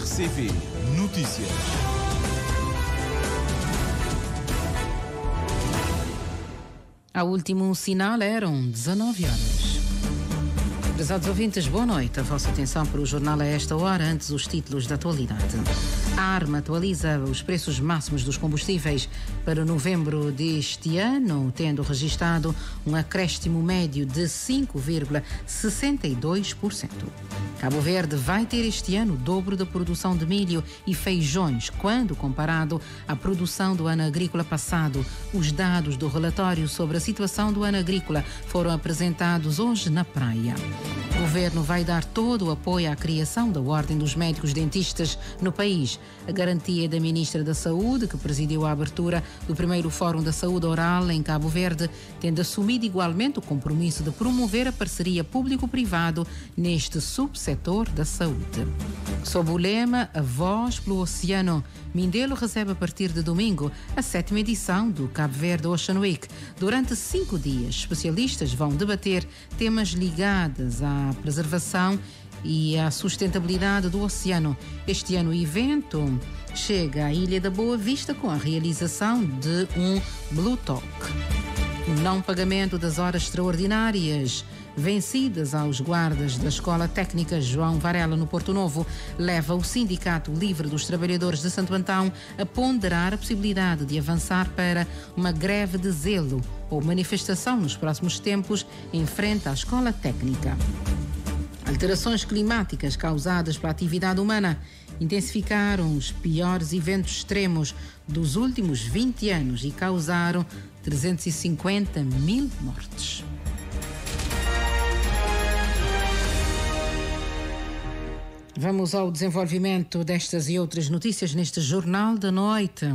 RCV Notícias. Ao último sinal eram 19 horas. Prezados ouvintes, boa noite. A vossa atenção para o jornal a esta hora, antes os títulos da atualidade. A ARMA atualiza os preços máximos dos combustíveis para novembro deste ano, tendo registado um acréscimo médio de 5,62%. Cabo Verde vai ter este ano o dobro da produção de milho e feijões, quando comparado à produção do ano agrícola passado. Os dados do relatório sobre a situação do ano agrícola foram apresentados hoje na Praia. O governo vai dar todo o apoio à criação da Ordem dos Médicos Dentistas no país. A garantia da Ministra da Saúde, que presidiu a abertura do primeiro Fórum da Saúde Oral em Cabo Verde, tendo assumido igualmente o compromisso de promover a parceria público-privado neste subsetor da saúde. Sob o lema A Voz pelo Oceano, Mindelo recebe a partir de domingo a 7ª edição do Cabo Verde Ocean Week. Durante 5 dias, especialistas vão debater temas ligados à preservação e à sustentabilidade do oceano. Este ano o evento chega à Ilha da Boa Vista com a realização de um Blue Talk. O não pagamento das horas extraordinárias vencidas aos guardas da Escola Técnica João Varela no Porto Novo leva o Sindicato Livre dos Trabalhadores de Santo Antão a ponderar a possibilidade de avançar para uma greve de zelo ou manifestação nos próximos tempos em frente à Escola Técnica. Alterações climáticas causadas pela atividade humana intensificaram os piores eventos extremos dos últimos 20 anos e causaram 350 mil mortes. Vamos ao desenvolvimento destas e outras notícias neste Jornal da Noite.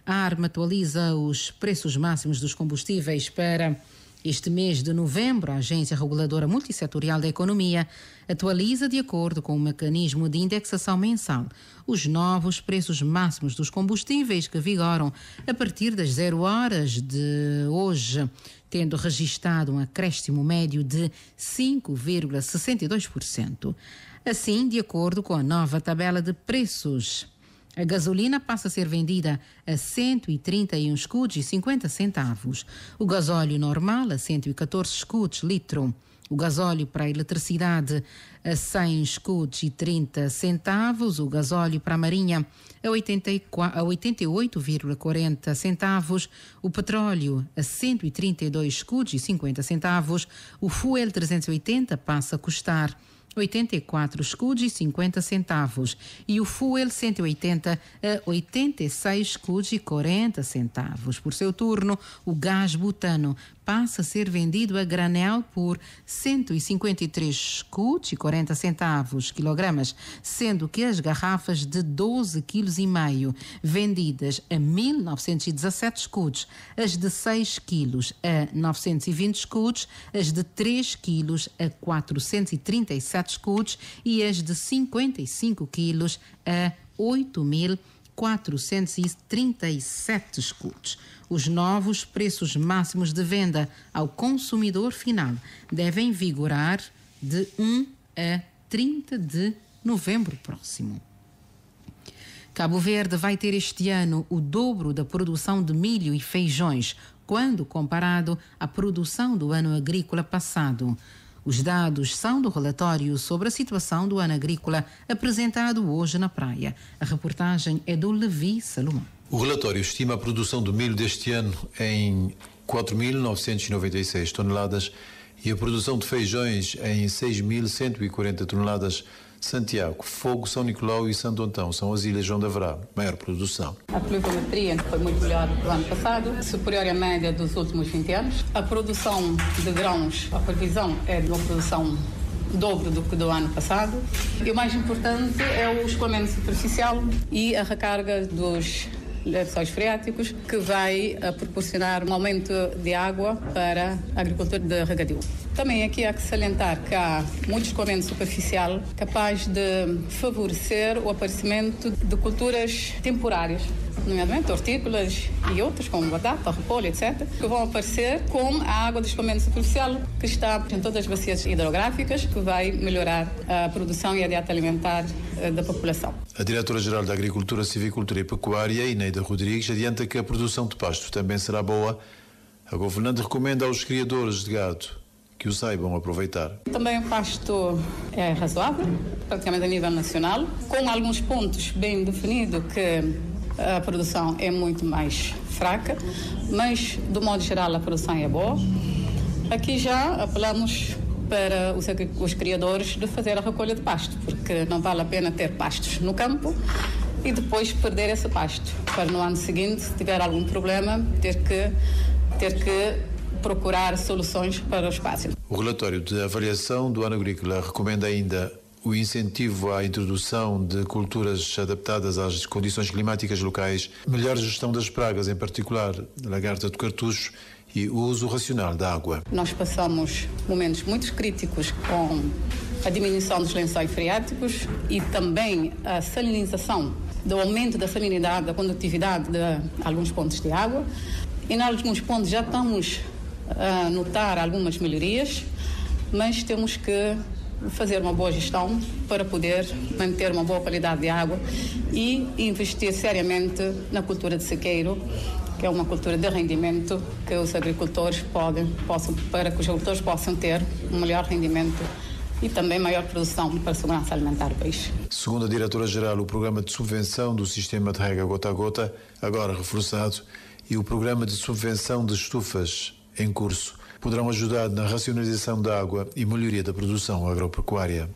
A ARMA atualiza os preços máximos dos combustíveis para este mês de novembro. A Agência Reguladora Multissetorial da Economia atualiza, de acordo com o mecanismo de indexação mensal, os novos preços máximos dos combustíveis que vigoram a partir das 0 horas de hoje, tendo registado um acréscimo médio de 5,62%. Assim, de acordo com a nova tabela de preços, a gasolina passa a ser vendida a 131 escudos e 50 centavos. O gasóleo normal a 114 escudos litro. O gasóleo para a eletricidade a 100 escudos e 30 centavos. O gasóleo para a marinha a 88,40 centavos. O petróleo a 132 escudos e 50 centavos. O fuel 380 passa a custar 84 escudos e 50 centavos e o fuel 180 a 86 escudos e 40 centavos. Por seu turno, o gás butano passa a ser vendido a granel por 153 escudos e 40 centavos quilogramas, sendo que as garrafas de 12,5 kg vendidas a 1.917 escudos, as de 6 quilos a 920 escudos, as de 3 quilos a 437 escudos e as de 55 quilos a 8.437 escudos. Os novos preços máximos de venda ao consumidor final devem vigorar de 1 a 30 de novembro próximo. Cabo Verde vai ter este ano o dobro da produção de milho e feijões, quando comparado à produção do ano agrícola passado. Os dados são do relatório sobre a situação do ano agrícola apresentado hoje na Praia. A reportagem é do Levi Salomão. O relatório estima a produção de milho deste ano em 4.996 toneladas e a produção de feijões em 6.140 toneladas. Santiago, Fogo, São Nicolau e Santo Antão são as ilhas onde haverá maior produção. A pluviometria foi muito melhor do ano passado, superior à média dos últimos 20 anos. A produção de grãos, a previsão é de uma produção dobro do que do ano passado. E o mais importante é o escoamento superficial e a recarga dos lençóis freáticos, que vai proporcionar um aumento de água para a agricultura de regadio. Também aqui há que salientar que há muito escoamento superficial capaz de favorecer o aparecimento de culturas temporárias. nomeadamente hortícolas e outros, como batata, repolho, etc., que vão aparecer com a água de escoamento superficial que está em todas as bacias hidrográficas, que vai melhorar a produção e a dieta alimentar da população. A Diretora-Geral da Agricultura, Civicultura e Pecuária, Ineida Rodrigues, adianta que a produção de pasto também será boa. A governante recomenda aos criadores de gado que o saibam aproveitar. Também o pasto é razoável, praticamente a nível nacional, com alguns pontos bem definidos que a produção é muito mais fraca, mas, do modo geral, a produção é boa. Aqui já apelamos para os criadores de fazer a recolha de pasto, porque não vale a pena ter pastos no campo e depois perder esse pasto, para no ano seguinte, se tiver algum problema, ter que procurar soluções para o espaço. O relatório de avaliação do ano agrícola recomenda ainda o incentivo à introdução de culturas adaptadas às condições climáticas locais, melhor gestão das pragas, em particular da lagarta do cartucho, e o uso racional da água. Nós passamos momentos muito críticos com a diminuição dos lençóis freáticos e também a salinização, do aumento da salinidade, da condutividade de alguns pontos de água. E em alguns pontos já estamos a notar algumas melhorias, mas temos que fazer uma boa gestão para poder manter uma boa qualidade de água e investir seriamente na cultura de sequeiro, que é uma cultura de rendimento que os agricultores para que os agricultores possam ter um melhor rendimento e também maior produção para a segurança alimentar do país. Segundo a Diretora-Geral, o programa de subvenção do sistema de rega gota a gota, agora reforçado, e o programa de subvenção de estufas em curso, poderão ajudar na racionalização da água e melhoria da produção agropecuária.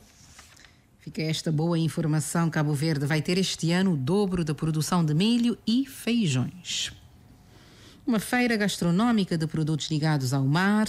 Fica esta boa informação. Cabo Verde vai ter este ano o dobro da produção de milho e feijões. Uma feira gastronómica de produtos ligados ao mar.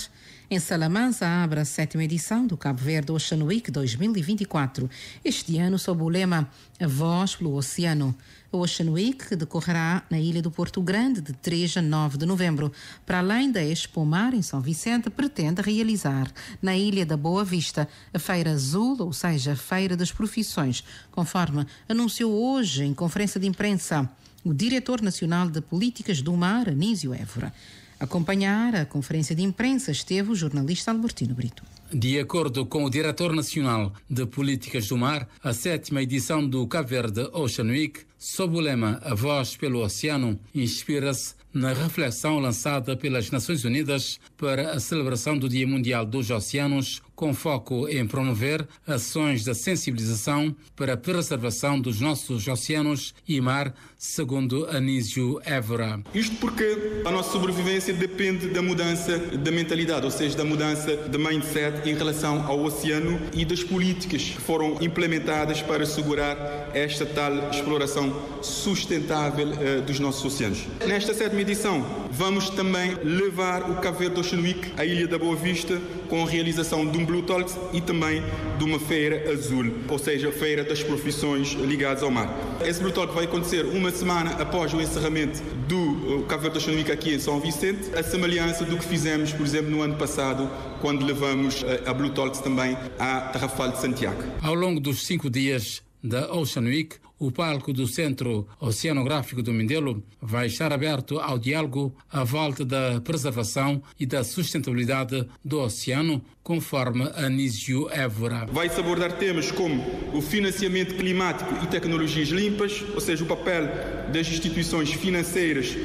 Em Salamanca abre a 7ª edição do Cabo Verde Ocean Week 2024. Este ano sob o lema A Voz pelo Oceano. A Ocean Week decorrerá na Ilha do Porto Grande de 3 a 9 de novembro. Para além da Expo Mar em São Vicente, pretende realizar na Ilha da Boa Vista a Feira Azul, ou seja, a Feira das Profissões, conforme anunciou hoje em conferência de imprensa o Diretor Nacional de Políticas do Mar, Anísio Évora. A acompanhar a conferência de imprensa esteve o jornalista Albertino Brito. De acordo com o Diretor Nacional de Políticas do Mar, a 7ª edição do Cabo Verde Ocean Week, sob o lema A Voz pelo Oceano, inspira-se na reflexão lançada pelas Nações Unidas para a celebração do Dia Mundial dos Oceanos, com foco em promover ações de sensibilização para a preservação dos nossos oceanos e mar, segundo Anísio Évora. Isto porque a nossa sobrevivência depende da mudança da mentalidade, ou seja, da mudança de mindset em relação ao oceano e das políticas que foram implementadas para assegurar esta tal exploração sustentável dos nossos oceanos. Nesta 7ª edição, vamos também levar o Cabo Verde Ocean Week à Ilha da Boa Vista com a realização de um Blue Talks e também de uma feira azul, ou seja, a feira das profissões ligadas ao mar. Esse Blue Talk vai acontecer uma semana após o encerramento do Cabo Verde Ocean Week aqui em São Vicente, a semelhança do que fizemos, por exemplo, no ano passado, quando levamos a Blue Talks também à Tarrafal de Santiago. Ao longo dos 5 dias da Ocean Week, o palco do Centro Oceanográfico do Mindelo vai estar aberto ao diálogo à volta da preservação e da sustentabilidade do oceano, conforme Anísio Évora. Vai-se abordar temas como o financiamento climático e tecnologias limpas, ou seja, o papel das instituições financeiras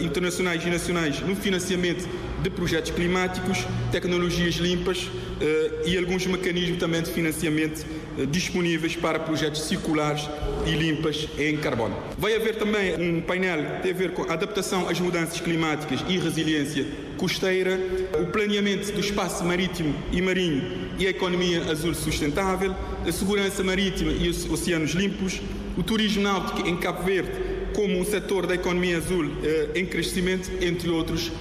internacionais e nacionais no financiamento de projetos climáticos, tecnologias limpas e alguns mecanismos também de financiamento disponíveis para projetos circulares e limpas em carbono. Vai haver também um painel que tem a ver com a adaptação às mudanças climáticas e resiliência costeira, o planeamento do espaço marítimo e marinho e a economia azul sustentável, a segurança marítima e os oceanos limpos, o turismo náutico em Cabo Verde como um setor da economia azul em crescimento, entre outros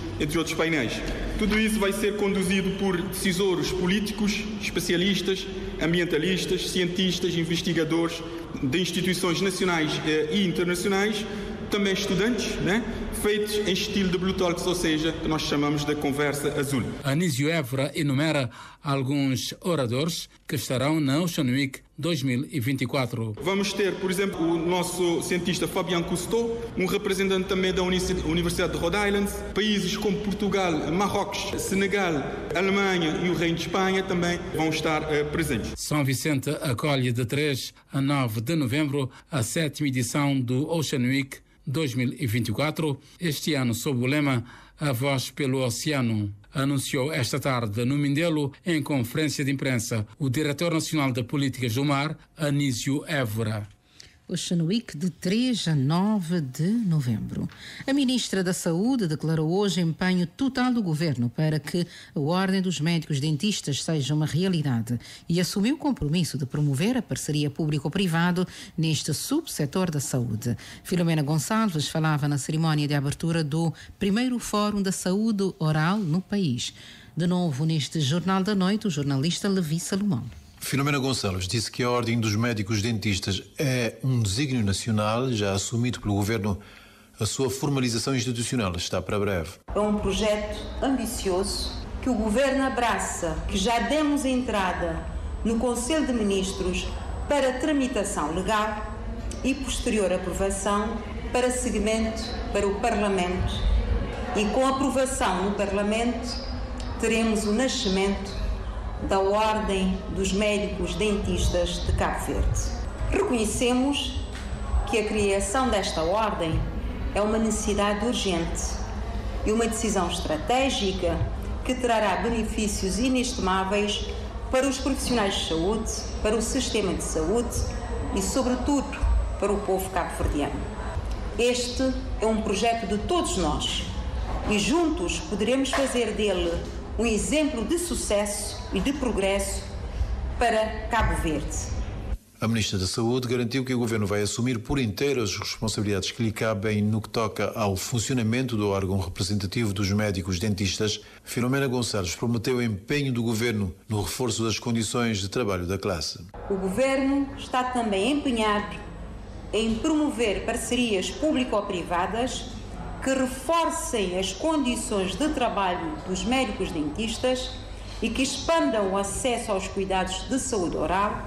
painéis. Tudo isso vai ser conduzido por decisores políticos, especialistas, ambientalistas, cientistas, investigadores de instituições nacionais e internacionais, também estudantes, né? Feitos em estilo de Blue Talks, ou seja, que nós chamamos de conversa azul. Anísio Évora enumera alguns oradores que estarão na Ocean Week 2024. Vamos ter, por exemplo, o nosso cientista Fabian Cousteau, um representante também da Universidade de Rhode Island, países como Portugal, Marrocos, Senegal, Alemanha e o Reino de Espanha também vão estar presentes. São Vicente acolhe de 3 a 9 de novembro a 7ª edição do Ocean Week 2024, este ano sob o lema A Voz pelo Oceano. Anunciou esta tarde no Mindelo, em conferência de imprensa, o diretor nacional de Políticas do Mar, Anísio Évora. Ocean Week de 3 a 9 de novembro. A ministra da Saúde declarou hoje empenho total do governo para que a Ordem dos Médicos Dentistas seja uma realidade e assumiu o compromisso de promover a parceria público-privado neste subsetor da saúde. Filomena Gonçalves falava na cerimónia de abertura do primeiro Fórum da Saúde Oral no país. De novo, neste Jornal da Noite, o jornalista Levi Salomão. Filomena Gonçalves disse que a Ordem dos Médicos Dentistas é um desígnio nacional, já assumido pelo Governo. A sua formalização institucional está para breve. É um projeto ambicioso que o Governo abraça, que já demos entrada no Conselho de Ministros para tramitação legal e posterior aprovação para seguimento para o Parlamento. E com aprovação no Parlamento teremos o nascimento da Ordem dos Médicos Dentistas de Cabo Verde. Reconhecemos que a criação desta ordem é uma necessidade urgente e uma decisão estratégica que trará benefícios inestimáveis para os profissionais de saúde, para o sistema de saúde e, sobretudo, para o povo cabo-verdiano. Este é um projeto de todos nós e juntos poderemos fazer dele um exemplo de sucesso e de progresso para Cabo Verde. A Ministra da Saúde garantiu que o Governo vai assumir por inteiro as responsabilidades que lhe cabem no que toca ao funcionamento do órgão representativo dos médicos dentistas. Filomena Gonçalves prometeu o empenho do Governo no reforço das condições de trabalho da classe. O Governo está também empenhado em promover parcerias público-privadas que reforcem as condições de trabalho dos médicos dentistas e que expandam o acesso aos cuidados de saúde oral,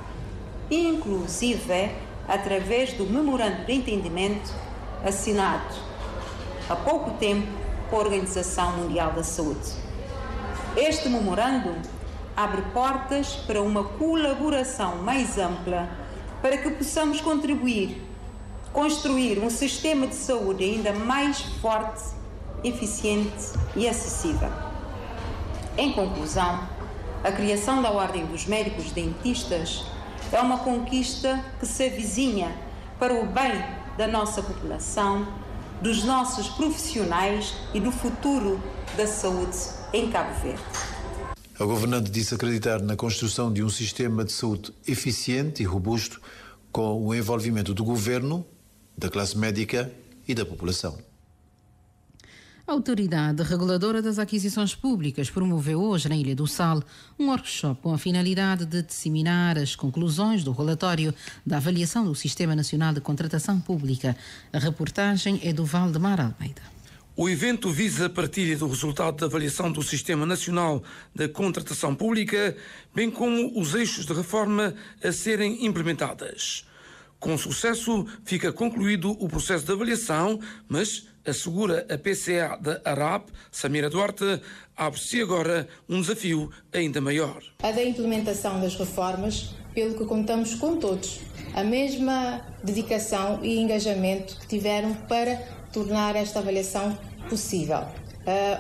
inclusive através do memorando de entendimento assinado há pouco tempo com a Organização Mundial da Saúde. Este memorando abre portas para uma colaboração mais ampla para que possamos construir um sistema de saúde ainda mais forte, eficiente e acessível. Em conclusão, a criação da Ordem dos Médicos Dentistas é uma conquista que se avizinha para o bem da nossa população, dos nossos profissionais e do futuro da saúde em Cabo Verde. A governante disse acreditar na construção de um sistema de saúde eficiente e robusto com o envolvimento do Governo, da classe médica e da população. A Autoridade Reguladora das Aquisições Públicas promoveu hoje na Ilha do Sal um workshop com a finalidade de disseminar as conclusões do relatório da avaliação do Sistema Nacional de Contratação Pública. A reportagem é do Valdemar Almeida. O evento visa a partilha do resultado da avaliação do Sistema Nacional de Contratação Pública, bem como os eixos de reforma a serem implementadas. Com sucesso, fica concluído o processo de avaliação, mas, assegura a PCA da ARAP, Samira Duarte, abre-se agora um desafio ainda maior. A da implementação das reformas, pelo que contamos com todos, a mesma dedicação e engajamento que tiveram para tornar esta avaliação possível.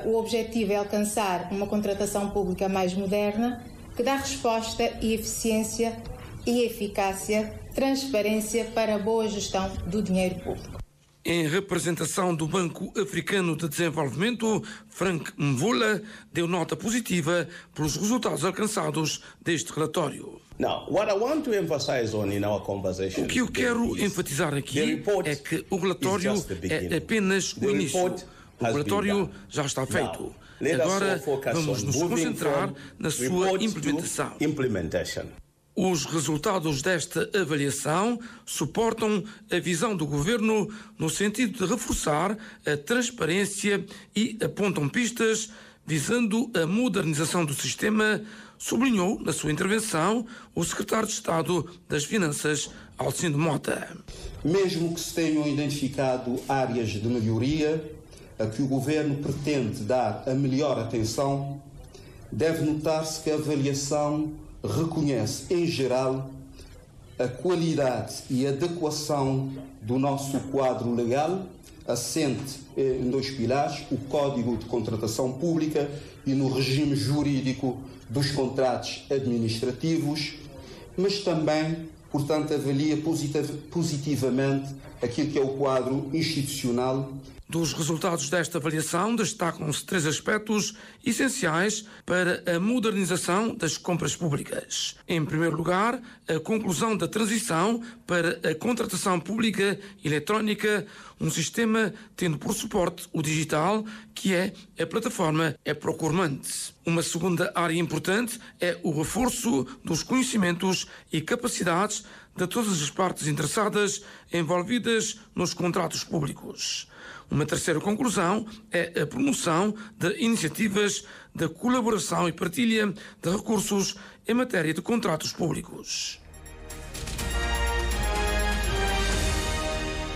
O objetivo é alcançar uma contratação pública mais moderna, que dá resposta e eficiência e eficácia, transparência para a boa gestão do dinheiro público. Em representação do Banco Africano de Desenvolvimento, Frank Mvula deu nota positiva pelos resultados alcançados deste relatório. O que eu quero enfatizar aqui é que o relatório é apenas o início. O relatório já está feito. Agora vamos nos concentrar na sua implementação. Os resultados desta avaliação suportam a visão do Governo no sentido de reforçar a transparência e apontam pistas visando a modernização do sistema, sublinhou na sua intervenção o secretário de Estado das Finanças, Alcindo Mota. Mesmo que se tenham identificado áreas de melhoria a que o Governo pretende dar a melhor atenção, deve notar-se que a avaliação reconhece, em geral, a qualidade e adequação do nosso quadro legal, assente em 2 pilares, o Código de Contratação Pública e no regime jurídico dos contratos administrativos, mas também, portanto, avalia positivamente aquilo que é o quadro institucional. Dos resultados desta avaliação destacam-se 3 aspectos essenciais para a modernização das compras públicas. Em primeiro lugar, a conclusão da transição para a contratação pública eletrónica, um sistema tendo por suporte o digital, que é a plataforma e-Procurement. Uma segunda área importante é o reforço dos conhecimentos e capacidades de todas as partes interessadas envolvidas nos contratos públicos. Uma terceira conclusão é a promoção de iniciativas de colaboração e partilha de recursos em matéria de contratos públicos.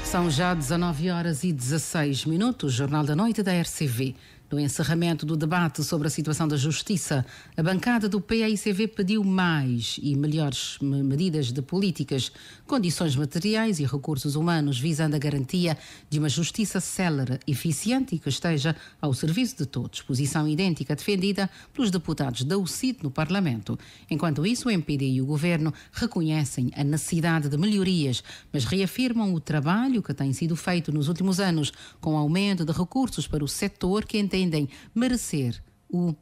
São já 19h16, Jornal da Noite da RCV. No encerramento do debate sobre a situação da justiça, a bancada do PAICV pediu mais e melhores medidas de políticas, condições materiais e recursos humanos, visando a garantia de uma justiça célere, eficiente e que esteja ao serviço de todos. Posição idêntica defendida pelos deputados da UCID no Parlamento. Enquanto isso, o MPD e o Governo reconhecem a necessidade de melhorias, mas reafirmam o trabalho que tem sido feito nos últimos anos, com aumento de recursos para o setor que entendem merecer o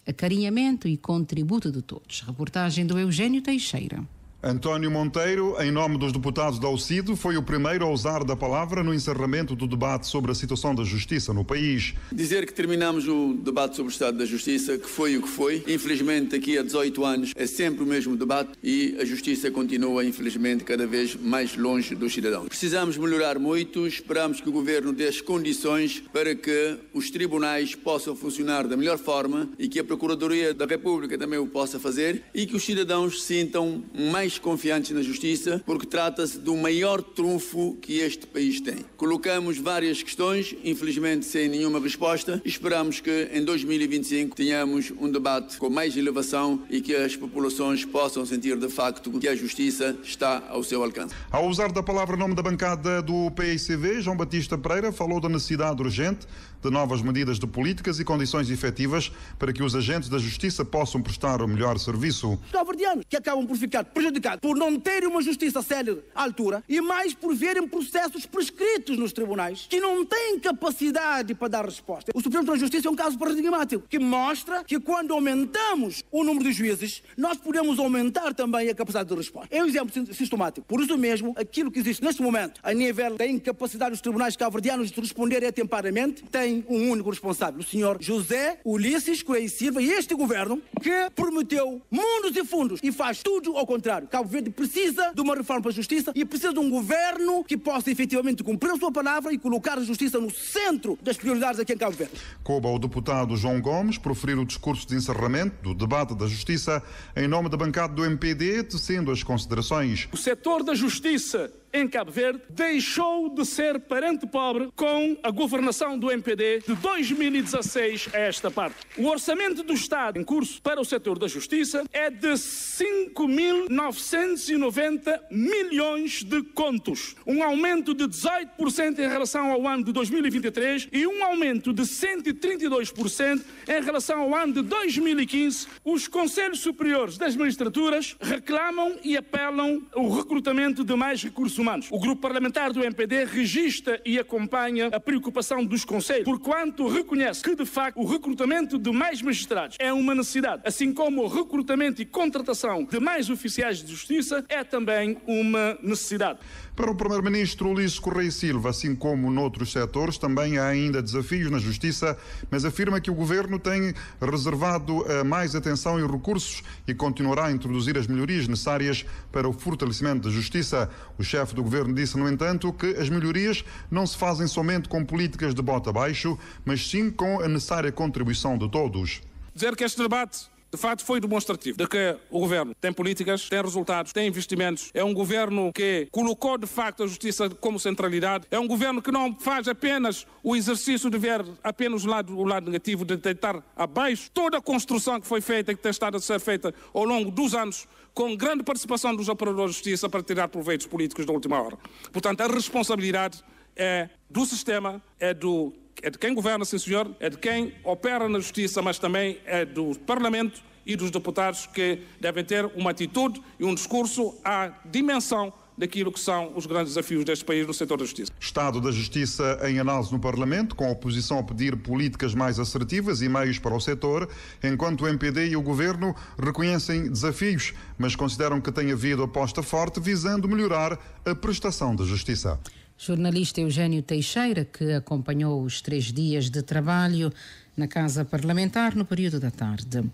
acarinhamento e contributo de todos. Reportagem do Eugênio Teixeira. António Monteiro, em nome dos deputados da UCID, foi o primeiro a usar da palavra no encerramento do debate sobre a situação da justiça no país. Dizer que terminamos o debate sobre o estado da justiça, que foi o que foi. Infelizmente, daqui a 18 anos é sempre o mesmo debate e a justiça continua, infelizmente, cada vez mais longe dos cidadãos. Precisamos melhorar muito, esperamos que o Governo dê as condições para que os tribunais possam funcionar da melhor forma e que a Procuradoria da República também o possa fazer e que os cidadãos se sintam mais confiantes na justiça, porque trata-se do maior trunfo que este país tem. Colocamos várias questões, infelizmente sem nenhuma resposta. Esperamos que em 2025 tenhamos um debate com mais elevação e que as populações possam sentir de facto que a justiça está ao seu alcance. Ao usar da palavra em nome da bancada do PAICV, João Batista Pereira falou da necessidade urgente de novas medidas de políticas e condições efetivas para que os agentes da justiça possam prestar o melhor serviço. Os cabo-verdianos que acabam por ficar prejudicados por não terem uma justiça célere à altura e mais por verem processos prescritos nos tribunais que não têm capacidade para dar resposta. O Supremo Tribunal de Justiça é um caso paradigmático que mostra que quando aumentamos o número de juízes, nós podemos aumentar também a capacidade de resposta. É um exemplo sistemático. Por isso mesmo, aquilo que existe neste momento a nível da incapacidade dos tribunais cabo-verdianos de responder atempadamente tem um único responsável, o senhor José Ulisses Correia Silva, e este governo que prometeu mundos e fundos e faz tudo ao contrário. Cabo Verde precisa de uma reforma para a justiça e precisa de um governo que possa efetivamente cumprir a sua palavra e colocar a justiça no centro das prioridades aqui em Cabo Verde. Coube ao deputado João Gomes proferir o discurso de encerramento do debate da justiça em nome da bancada do MPD, tecendo as considerações. O setor da justiça em Cabo Verde deixou de ser parente pobre com a governação do MPD de 2016 a esta parte. O orçamento do Estado em curso para o setor da justiça é de 5.990 milhões de contos, um aumento de 18% em relação ao ano de 2023 e um aumento de 132% em relação ao ano de 2015. Os Conselhos Superiores das Magistraturas reclamam e apelam ao recrutamento de mais recursos humanos. O grupo parlamentar do MPD registra e acompanha a preocupação dos conselhos, porquanto reconhece que, de facto, o recrutamento de mais magistrados é uma necessidade, assim como o recrutamento e contratação de mais oficiais de justiça é também uma necessidade. Para o Primeiro-Ministro Ulisses Correia Silva, assim como noutros setores, também há ainda desafios na Justiça, mas afirma que o Governo tem reservado mais atenção e recursos e continuará a introduzir as melhorias necessárias para o fortalecimento da Justiça. O chefe do Governo disse, no entanto, que as melhorias não se fazem somente com políticas de bota abaixo, mas sim com a necessária contribuição de todos. Dizer que este debate de facto foi demonstrativo de que o Governo tem políticas, tem resultados, tem investimentos. É um Governo que colocou de facto a Justiça como centralidade. É um Governo que não faz apenas o exercício de ver apenas o lado negativo, de tentar abaixo toda a construção que foi feita e que tem estado a ser feita ao longo dos anos, com grande participação dos operadores de justiça para tirar proveitos políticos da última hora. Portanto, a responsabilidade é do sistema, é de quem governa, sim senhor, é de quem opera na Justiça, mas também é do Parlamento e dos deputados, que devem ter uma atitude e um discurso à dimensão daquilo que são os grandes desafios deste país no setor da Justiça. Estado da Justiça em análise no Parlamento, com a oposição a pedir políticas mais assertivas e meios para o setor, enquanto o MPD e o Governo reconhecem desafios, mas consideram que tem havido aposta forte visando melhorar a prestação da Justiça. Jornalista Eugênio Teixeira, que acompanhou os 3 dias de trabalho na Casa Parlamentar no período da tarde.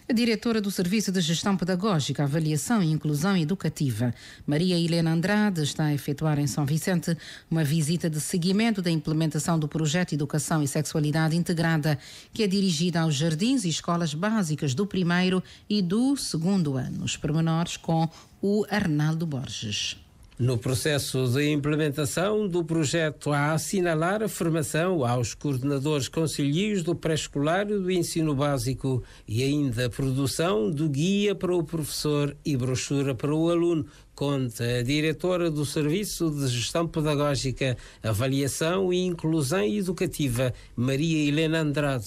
A diretora do Serviço de Gestão Pedagógica, Avaliação e Inclusão Educativa, Maria Helena Andrade, está a efetuar em São Vicente uma visita de seguimento da implementação do projeto Educação e Sexualidade Integrada, que é dirigida aos jardins e escolas básicas do 1º e do 2º ano. Os pormenores com o Arnaldo Borges. No processo de implementação do projeto, há a assinalar a formação aos coordenadores conselheiros do pré-escolar e do ensino básico e ainda a produção do guia para o professor e brochura para o aluno, conta a diretora do Serviço de Gestão Pedagógica, Avaliação e Inclusão Educativa, Maria Helena Andrade.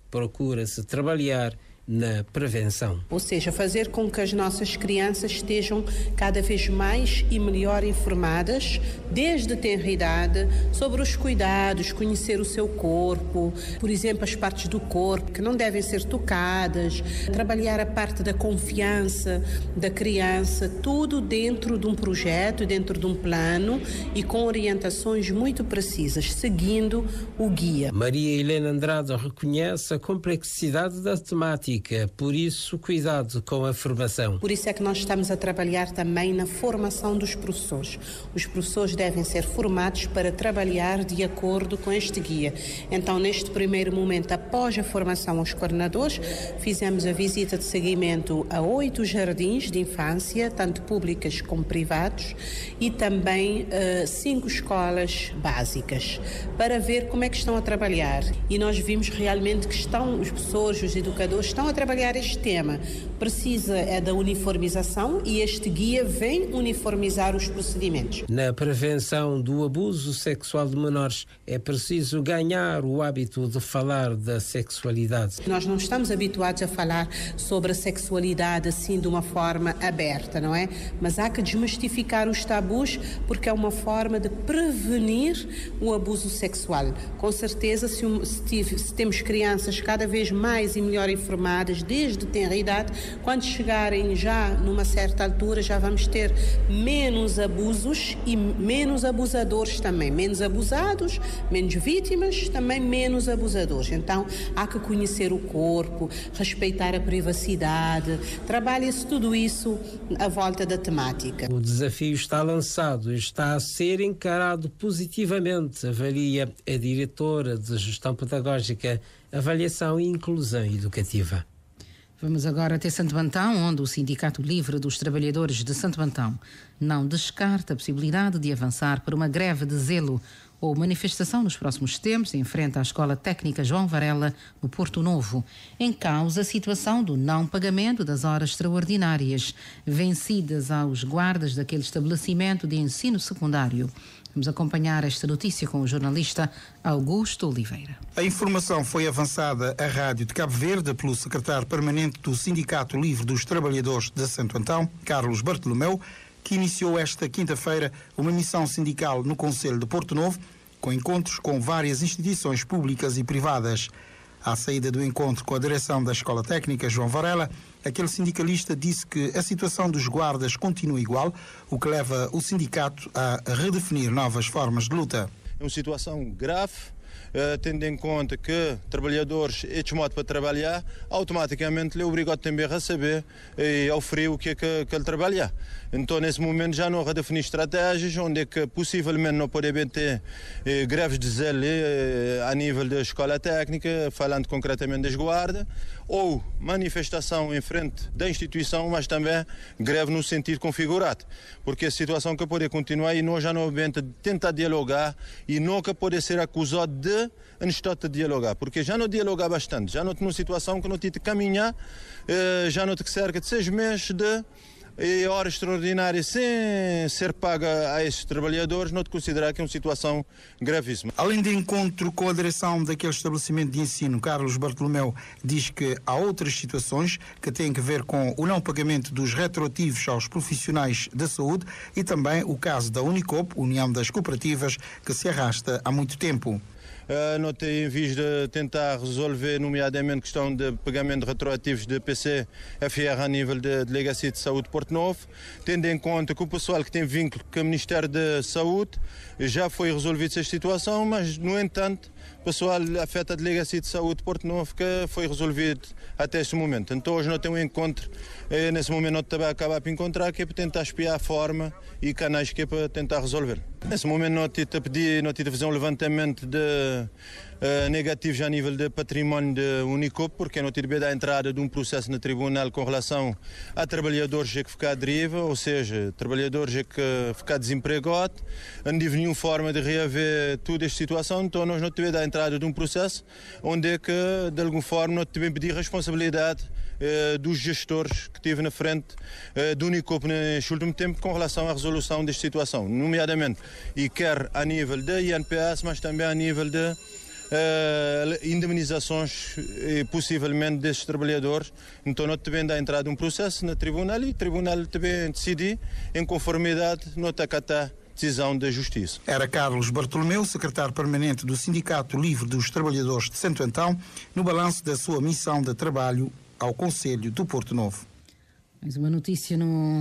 Procura-se trabalhar na prevenção. Ou seja, fazer com que as nossas crianças estejam cada vez mais e melhor informadas, desde tenra idade, sobre os cuidados, conhecer o seu corpo, por exemplo, as partes do corpo que não devem ser tocadas, trabalhar a parte da confiança da criança, tudo dentro de um projeto, dentro de um plano e com orientações muito precisas, seguindo o guia. Maria Helena Andrade reconhece a complexidade da temática. Por isso, cuidado com a formação. Por isso é que nós estamos a trabalhar também na formação dos professores. Os professores devem ser formados para trabalhar de acordo com este guia. Então, neste primeiro momento, após a formação aos coordenadores, fizemos a visita de seguimento a 8 jardins de infância, tanto públicas como privados, e também 5 escolas básicas, para ver como é que estão a trabalhar. E nós vimos realmente que os professores, os educadores, estão a trabalhar este tema. Precisa da uniformização e este guia vem uniformizar os procedimentos. Na prevenção do abuso sexual de menores, é preciso ganhar o hábito de falar da sexualidade. Nós não estamos habituados a falar sobre a sexualidade assim de uma forma aberta, não é? Mas há que desmistificar os tabus, porque é uma forma de prevenir o abuso sexual. Com certeza, se temos crianças cada vez mais e melhor informadas desde tenra idade, quando chegarem já numa certa altura, já vamos ter menos abusos e menos abusadores também. Menos abusados, menos vítimas, também menos abusadores. Então, há que conhecer o corpo, respeitar a privacidade, trabalha-se tudo isso à volta da temática. O desafio está lançado e está a ser encarado positivamente, avalia a diretora de Gestão Pedagógica, Avaliação e Inclusão Educativa. Vamos agora até Santo Antão, onde o Sindicato Livre dos Trabalhadores de Santo Antão não descarta a possibilidade de avançar para uma greve de zelo ou manifestação nos próximos tempos em frente à Escola Técnica João Varela, no Porto Novo. Em causa a situação do não pagamento das horas extraordinárias vencidas aos guardas daquele estabelecimento de ensino secundário. Vamos acompanhar esta notícia com o jornalista Augusto Oliveira. A informação foi avançada à Rádio de Cabo Verde pelo secretário permanente do Sindicato Livre dos Trabalhadores de Santo Antão, Carlos Bartolomeu, que iniciou esta quinta-feira uma missão sindical no Conselho de Porto Novo, com encontros com várias instituições públicas e privadas. À saída do encontro com a direção da Escola Técnica João Varela, aquele sindicalista disse que a situação dos guardas continua igual, o que leva o sindicato a redefinir novas formas de luta. É uma situação grave, tendo em conta que trabalhadores é desmodo para trabalhar, automaticamente ele é obrigado também a receber e oferecer o que é que ele trabalha. Então, nesse momento, já não redefinir estratégias, onde é que possivelmente não podemos ter greves de zelo a nível da escola técnica, falando concretamente das guardas, ou manifestação em frente da instituição, mas também greve no sentido configurado. Porque a situação que pode continuar e nós já não tentar dialogar e nunca pode ser acusado de não estar a dialogar, porque já não dialogar bastante, já não tem uma situação que não tem de caminhar, já não tem cerca de 6 meses de horas extraordinárias sem ser paga a esses trabalhadores, não te considerar que é uma situação gravíssima. Além de encontro com a direção daquele estabelecimento de ensino, Carlos Bartolomeu diz que há outras situações que têm a ver com o não pagamento dos retroativos aos profissionais da saúde e também o caso da Unicop, União das Cooperativas, que se arrasta há muito tempo. Não tem em vista de tentar resolver, nomeadamente, questão de pagamento de retroativos de PC-FR a nível da Delegacia de Saúde de Porto Novo, tendo em conta que o pessoal que tem vínculo com o Ministério da Saúde já foi resolvida essa situação, mas, no entanto, o pessoal afeta a Delegacia de Saúde de Porto Novo que foi resolvido até este momento. Então, hoje não tem um encontro, nesse momento não também acaba por encontrar, que é para tentar espiar a forma e canais que é para tentar resolver. Nesse momento não tive a pedir, não tive a fazer um levantamento de negativos a nível de património de Unicop, porque não tive a dar a entrada de um processo no tribunal com relação a trabalhadores que ficam à deriva, ou seja, trabalhadores que ficam desempregados, não tive nenhuma forma de reaver toda esta situação, então nós não tivemos a dar a entrada de um processo onde é que, de alguma forma, não tivemos a pedir responsabilidade dos gestores que tive na frente do Unicop neste último tempo com relação à resolução desta situação, nomeadamente, e quer a nível da INPS, mas também a nível de indemnizações possivelmente destes trabalhadores. Então nós também dá a entrada de um processo no tribunal e o tribunal também decide em conformidade não acatar decisão da Justiça. Era Carlos Bartolomeu, secretário permanente do Sindicato Livre dos Trabalhadores de Santo Antão, no balanço da sua missão de trabalho ao Conselho do Porto Novo. Mais uma notícia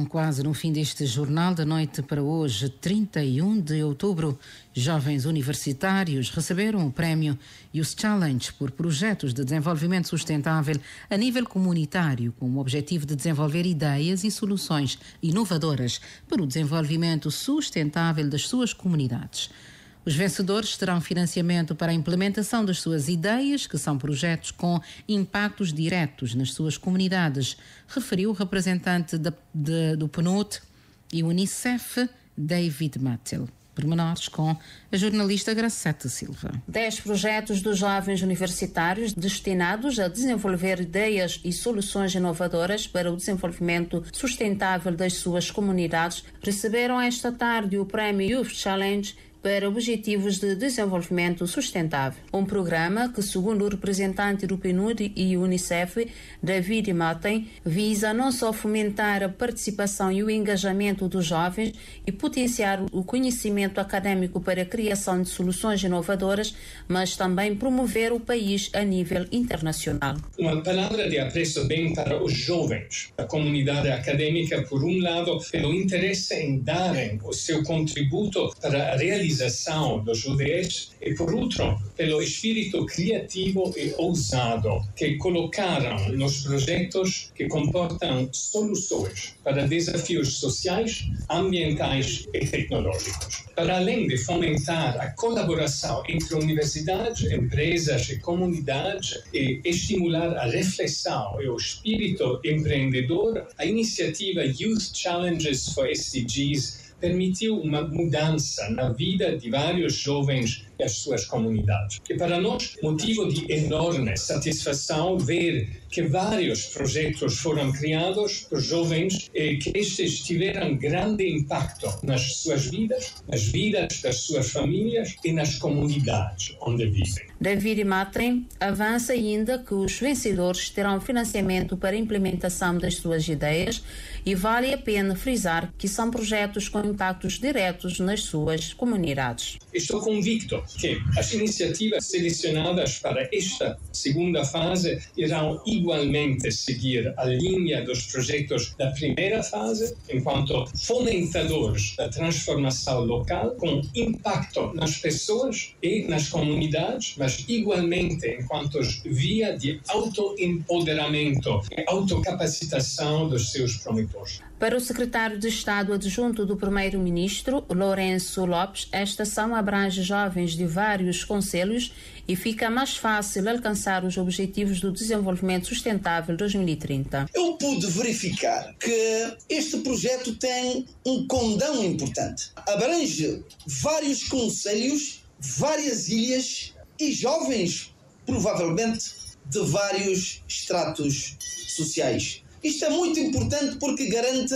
quase no fim deste jornal da noite para hoje, 31 de outubro. Jovens universitários receberam o prémio Youth Challenge por projetos de desenvolvimento sustentável a nível comunitário, com o objetivo de desenvolver ideias e soluções inovadoras para o desenvolvimento sustentável das suas comunidades. Os vencedores terão financiamento para a implementação das suas ideias, que são projetos com impactos diretos nas suas comunidades, referiu o representante do PNUD e Unicef, David Mattel. Pormenores com a jornalista Gracete Silva. 10 projetos dos jovens universitários destinados a desenvolver ideias e soluções inovadoras para o desenvolvimento sustentável das suas comunidades receberam esta tarde o Prémio Youth Challenge para Objetivos de Desenvolvimento Sustentável. Um programa que, segundo o representante do PNUD e Unicef, David Matten, visa não só fomentar a participação e o engajamento dos jovens e potenciar o conhecimento acadêmico para a criação de soluções inovadoras, mas também promover o país a nível internacional. Uma palavra de apreço bem para os jovens, a comunidade acadêmica, por um lado, pelo interesse em darem o seu contributo para a realização dos ODS e, por outro, pelo espírito criativo e ousado que colocaram nos projetos que comportam soluções para desafios sociais, ambientais e tecnológicos. Para além de fomentar a colaboração entre universidades, empresas e comunidades e estimular a reflexão e o espírito empreendedor, a iniciativa Youth Challenges for SDGs permitiu uma mudança na vida de vários jovens e as suas comunidades. E para nós, motivo de enorme satisfação ver que vários projetos foram criados por jovens e que estes tiveram grande impacto nas suas vidas, nas vidas das suas famílias e nas comunidades onde vivem. David Matren avança ainda que os vencedores terão financiamento para a implementação das suas ideias e vale a pena frisar que são projetos com impactos diretos nas suas comunidades. Estou convicto que as iniciativas selecionadas para esta segunda fase irão igualmente seguir a linha dos projetos da primeira fase, enquanto fomentadores da transformação local com impacto nas pessoas e nas comunidades, mas igualmente enquanto via de autoempoderamento e autocapacitação dos seus promotores. Para o secretário de Estado adjunto do primeiro-ministro, Lourenço Lopes, esta ação abrange jovens de vários concelhos e fica mais fácil alcançar os objetivos do desenvolvimento sustentável 2030. Eu pude verificar que este projeto tem um condão importante. Abrange vários concelhos, várias ilhas e jovens, provavelmente, de vários estratos sociais. Isto é muito importante porque garante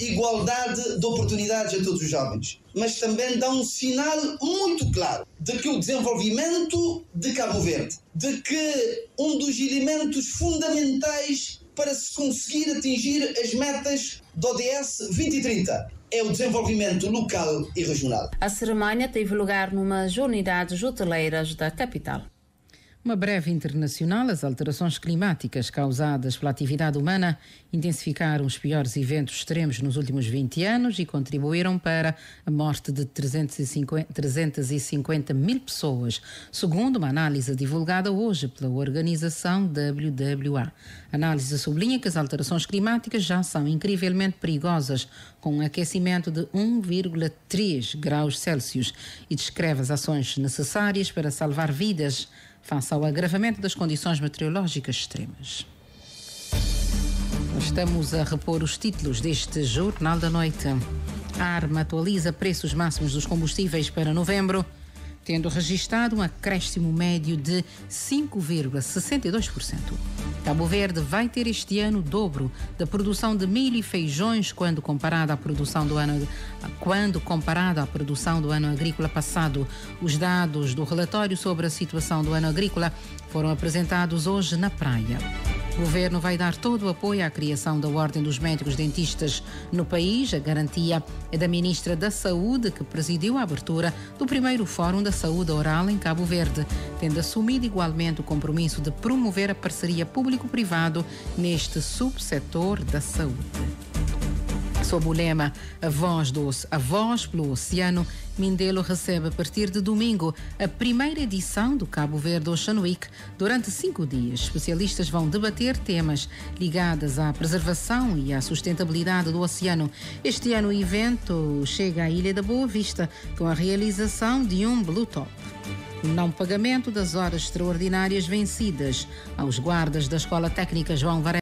igualdade de oportunidades a todos os jovens, mas também dá um sinal muito claro de que o desenvolvimento de Cabo Verde, de que um dos elementos fundamentais para se conseguir atingir as metas do ODS 2030 é o desenvolvimento local e regional. A cerimónia teve lugar numas unidades hoteleiras da capital. Uma breve internacional, as alterações climáticas causadas pela atividade humana intensificaram os piores eventos extremos nos últimos 20 anos e contribuíram para a morte de 350 mil pessoas, segundo uma análise divulgada hoje pela organização WWA. A análise sublinha que as alterações climáticas já são incrivelmente perigosas, com um aquecimento de 1,3 graus Celsius, e descreve as ações necessárias para salvar vidas face ao agravamento das condições meteorológicas extremas. Estamos a repor os títulos deste Jornal da Noite. A Arma atualiza preços máximos dos combustíveis para novembro, tendo registado um acréscimo médio de 5,62%. Cabo Verde vai ter este ano o dobro da produção de milho e feijões quando comparado à produção do ano agrícola passado. Os dados do relatório sobre a situação do ano agrícola foram apresentados hoje na Praia. O governo vai dar todo o apoio à criação da Ordem dos Médicos Dentistas no país. A garantia é da Ministra da Saúde, que presidiu a abertura do primeiro Fórum da Saúde Oral em Cabo Verde, tendo assumido igualmente o compromisso de promover a parceria público-privado neste subsetor da saúde. Sob o lema A Voz pelo Oceano, Mindelo recebe a partir de domingo a primeira edição do Cabo Verde Ocean Week. Durante 5 dias, especialistas vão debater temas ligados à preservação e à sustentabilidade do oceano. Este ano o evento chega à Ilha da Boa Vista com a realização de um Blue Top. O não pagamento das horas extraordinárias vencidas aos guardas da Escola Técnica João Varela